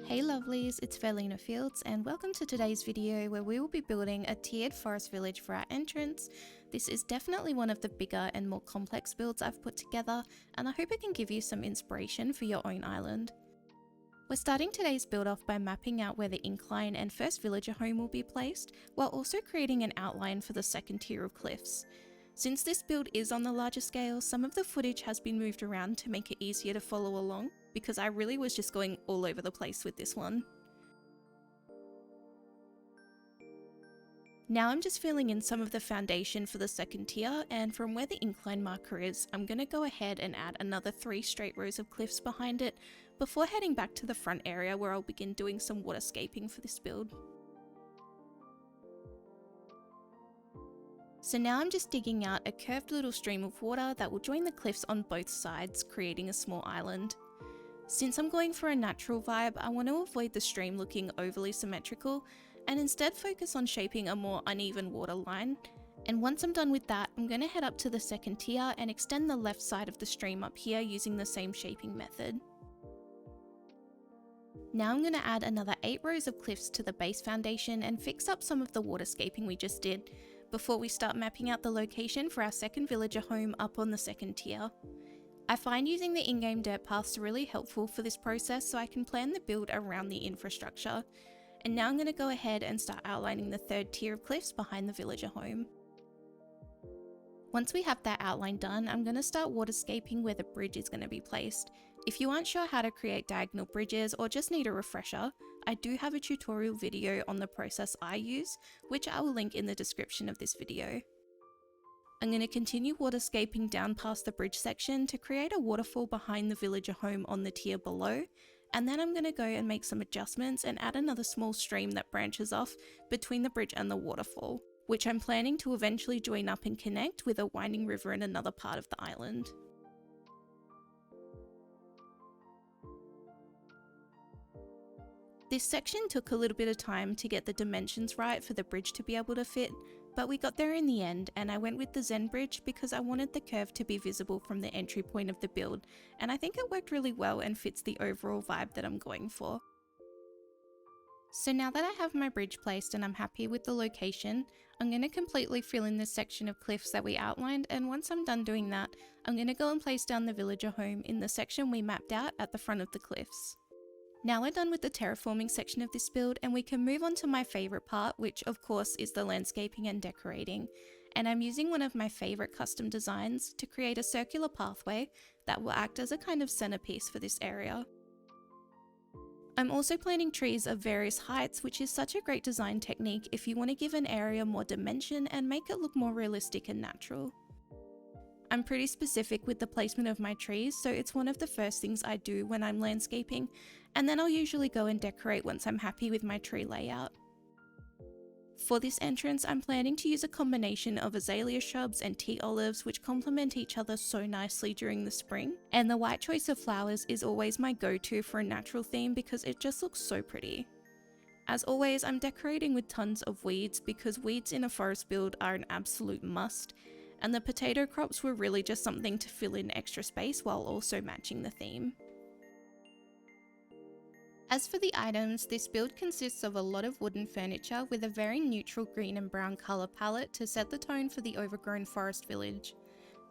Hey lovelies, it's Faerlinafields and welcome to today's video where we will be building a tiered forest village for our entrance. This is definitely one of the bigger and more complex builds I've put together, and I hope it can give you some inspiration for your own island. We're starting today's build off by mapping out where the incline and first villager home will be placed, while also creating an outline for the second tier of cliffs. Since this build is on the larger scale, some of the footage has been moved around to make it easier to follow along, because I really was just going all over the place with this one. Now I'm just filling in some of the foundation for the second tier, and from where the incline marker is, I'm going to go ahead and add another 3 straight rows of cliffs behind it, before heading back to the front area where I'll begin doing some waterscaping for this build. So now I'm just digging out a curved little stream of water that will join the cliffs on both sides, creating a small island. Since I'm going for a natural vibe, I want to avoid the stream looking overly symmetrical and instead focus on shaping a more uneven water line. And once I'm done with that, I'm going to head up to the second tier and extend the left side of the stream up here using the same shaping method. Now I'm going to add another 8 rows of cliffs to the base foundation and fix up some of the waterscaping we just did, before we start mapping out the location for our second villager home up on the second tier. I find using the in-game dirt paths really helpful for this process, so I can plan the build around the infrastructure. And now I'm going to go ahead and start outlining the third tier of cliffs behind the villager home. Once we have that outline done, I'm going to start waterscaping where the bridge is going to be placed. If you aren't sure how to create diagonal bridges or just need a refresher, I do have a tutorial video on the process I use, which I will link in the description of this video. I'm going to continue waterscaping down past the bridge section to create a waterfall behind the villager home on the tier below, and then I'm going to go and make some adjustments and add another small stream that branches off between the bridge and the waterfall, which I'm planning to eventually join up and connect with a winding river in another part of the island. This section took a little bit of time to get the dimensions right for the bridge to be able to fit, but we got there in the end, and I went with the Zen bridge because I wanted the curve to be visible from the entry point of the build, and I think it worked really well and fits the overall vibe that I'm going for. So now that I have my bridge placed and I'm happy with the location, I'm going to completely fill in this section of cliffs that we outlined, and once I'm done doing that, I'm going to go and place down the villager home in the section we mapped out at the front of the cliffs. Now we're done with the terraforming section of this build, and we can move on to my favourite part, which of course is the landscaping and decorating. And I'm using one of my favourite custom designs to create a circular pathway that will act as a kind of centerpiece for this area. I'm also planting trees of various heights, which is such a great design technique if you want to give an area more dimension and make it look more realistic and natural. I'm pretty specific with the placement of my trees, so it's one of the first things I do when I'm landscaping, and then I'll usually go and decorate once I'm happy with my tree layout. For this entrance, I'm planning to use a combination of azalea shrubs and tea olives, which complement each other so nicely during the spring, and the white choice of flowers is always my go-to for a natural theme because it just looks so pretty. As always, I'm decorating with tons of weeds because weeds in a forest build are an absolute must, and the potato crops were really just something to fill in extra space while also matching the theme. As for the items, this build consists of a lot of wooden furniture with a very neutral green and brown colour palette to set the tone for the overgrown forest village.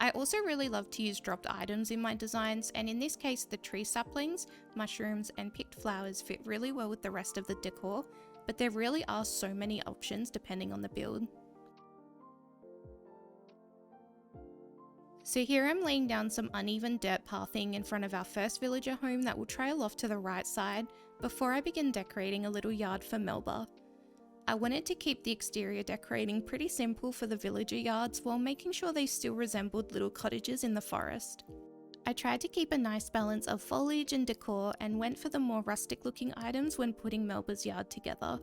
I also really love to use dropped items in my designs, and in this case the tree saplings, mushrooms and picked flowers fit really well with the rest of the decor, but there really are so many options depending on the build. So here I'm laying down some uneven dirt pathing in front of our first villager home that will trail off to the right side before I begin decorating a little yard for Melba. I wanted to keep the exterior decorating pretty simple for the villager yards while making sure they still resembled little cottages in the forest. I tried to keep a nice balance of foliage and decor and went for the more rustic looking items when putting Melba's yard together.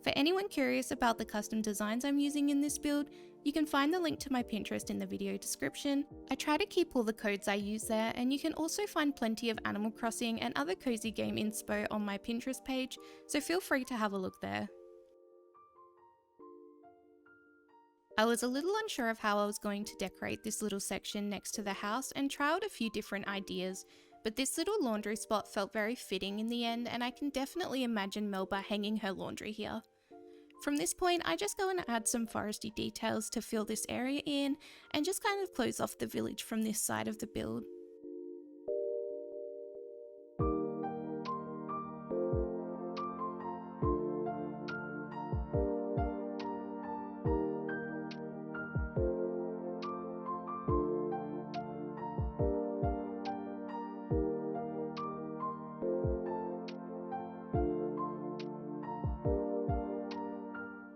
For anyone curious about the custom designs I'm using in this build, you can find the link to my Pinterest in the video description. I try to keep all the codes I use there, and you can also find plenty of Animal Crossing and other cozy game inspo on my Pinterest page, so feel free to have a look there. I was a little unsure of how I was going to decorate this little section next to the house and trialed a few different ideas, But this little laundry spot felt very fitting in the end, and I can definitely imagine Melba hanging her laundry here. From this point, I just go and add some foresty details to fill this area in and just kind of close off the village from this side of the build.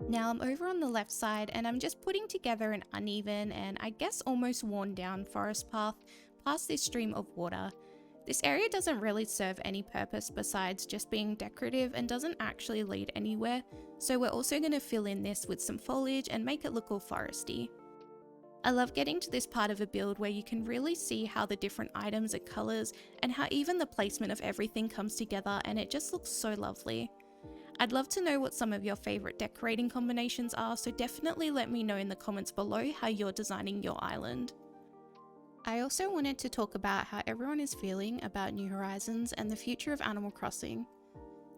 Now I'm over on the left side and I'm just putting together an uneven and I guess almost worn down forest path past this stream of water. This area doesn't really serve any purpose besides just being decorative and doesn't actually lead anywhere, so we're also going to fill in this with some foliage and make it look all foresty. I love getting to this part of a build where you can really see how the different items and colours and how even the placement of everything comes together, and it just looks so lovely. I'd love to know what some of your favourite decorating combinations are, so definitely let me know in the comments below how you're designing your island. I also wanted to talk about how everyone is feeling about New Horizons and the future of Animal Crossing.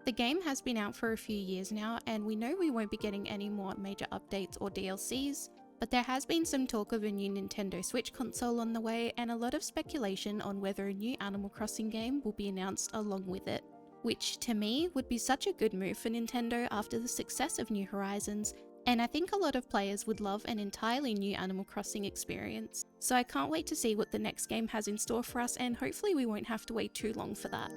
The game has been out for a few years now, and we know we won't be getting any more major updates or DLCs, but there has been some talk of a new Nintendo Switch console on the way and a lot of speculation on whether a new Animal Crossing game will be announced along with it, which to me would be such a good move for Nintendo after the success of New Horizons, and I think a lot of players would love an entirely new Animal Crossing experience. So I can't wait to see what the next game has in store for us, and hopefully we won't have to wait too long for that.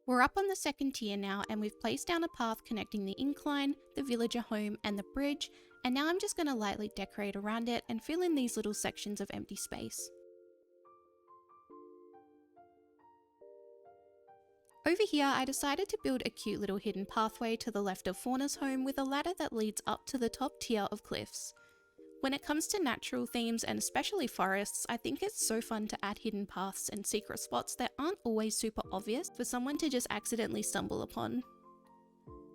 We're up on the second tier now, and we've placed down a path connecting the incline, the villager home and the bridge, and now I'm just going to lightly decorate around it and fill in these little sections of empty space. Over here I decided to build a cute little hidden pathway to the left of Fauna's home with a ladder that leads up to the top tier of cliffs. When it comes to natural themes and especially forests, I think it's so fun to add hidden paths and secret spots that aren't always super obvious for someone to just accidentally stumble upon.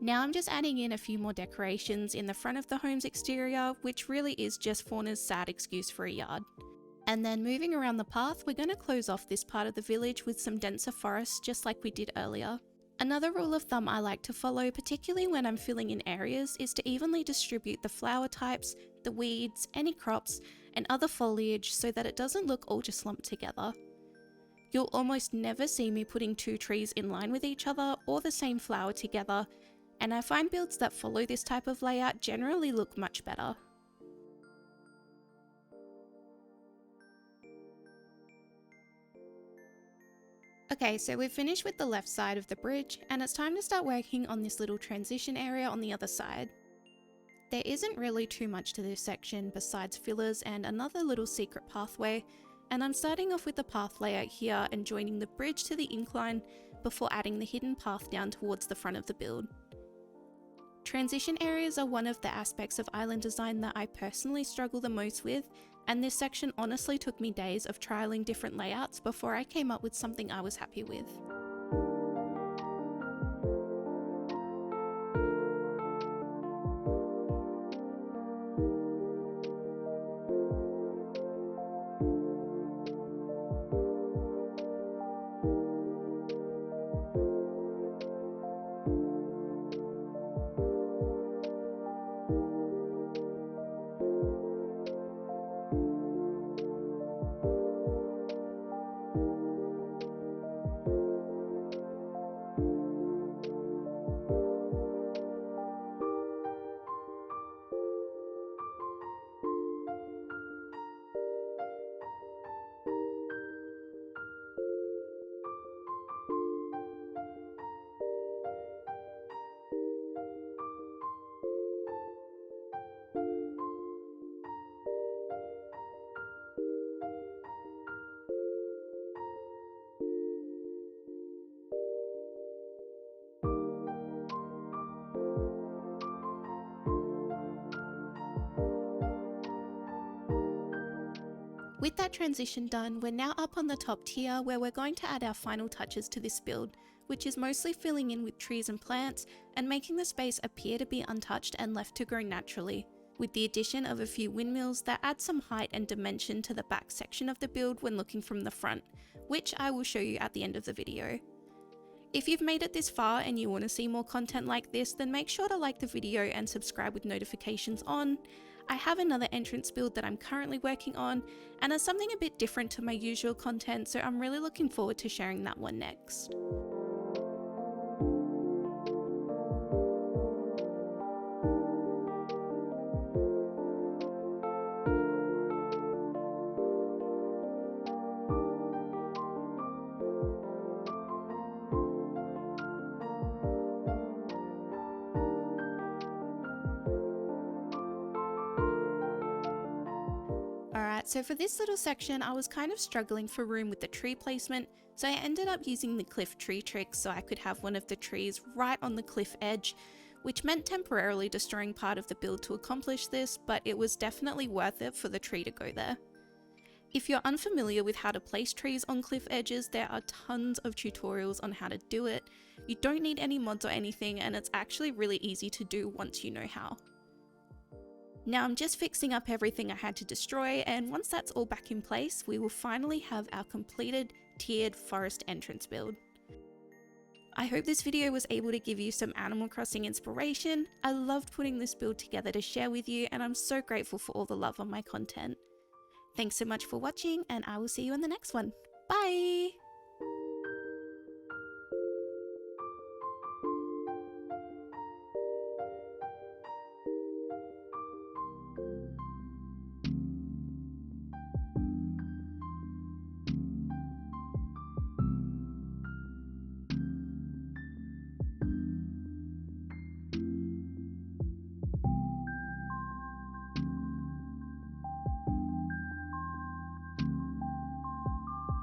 Now I'm just adding in a few more decorations in the front of the home's exterior, which really is just Fauna's sad excuse for a yard. And then moving around the path, we're going to close off this part of the village with some denser forests just like we did earlier. Another rule of thumb I like to follow, particularly when I'm filling in areas, is to evenly distribute the flower types, the weeds, any crops, and other foliage so that it doesn't look all just lumped together. You'll almost never see me putting two trees in line with each other or the same flower together, and I find builds that follow this type of layout generally look much better. Okay, so we've finished with the left side of the bridge, and it's time to start working on this little transition area on the other side. There isn't really too much to this section besides fillers and another little secret pathway, and I'm starting off with the path layout here and joining the bridge to the incline before adding the hidden path down towards the front of the build. Transition areas are one of the aspects of island design that I personally struggle the most with, and this section honestly took me days of trialing different layouts before I came up with something I was happy with. With that transition done, we're now up on the top tier where we're going to add our final touches to this build, which is mostly filling in with trees and plants and making the space appear to be untouched and left to grow naturally, with the addition of a few windmills that add some height and dimension to the back section of the build when looking from the front, which I will show you at the end of the video. If you've made it this far and you want to see more content like this, then make sure to like the video and subscribe with notifications on. I have another entrance build that I'm currently working on, and it's something a bit different to my usual content, so I'm really looking forward to sharing that one next. Alright, so for this little section I was kind of struggling for room with the tree placement, so I ended up using the cliff tree trick so I could have one of the trees right on the cliff edge, which meant temporarily destroying part of the build to accomplish this, but it was definitely worth it for the tree to go there. If you're unfamiliar with how to place trees on cliff edges, there are tons of tutorials on how to do it. You don't need any mods or anything, and it's actually really easy to do once you know how. Now I'm just fixing up everything I had to destroy, and once that's all back in place, we will finally have our completed tiered forest entrance build. I hope this video was able to give you some Animal Crossing inspiration. I loved putting this build together to share with you, and I'm so grateful for all the love on my content. Thanks so much for watching, and I will see you in the next one. Bye!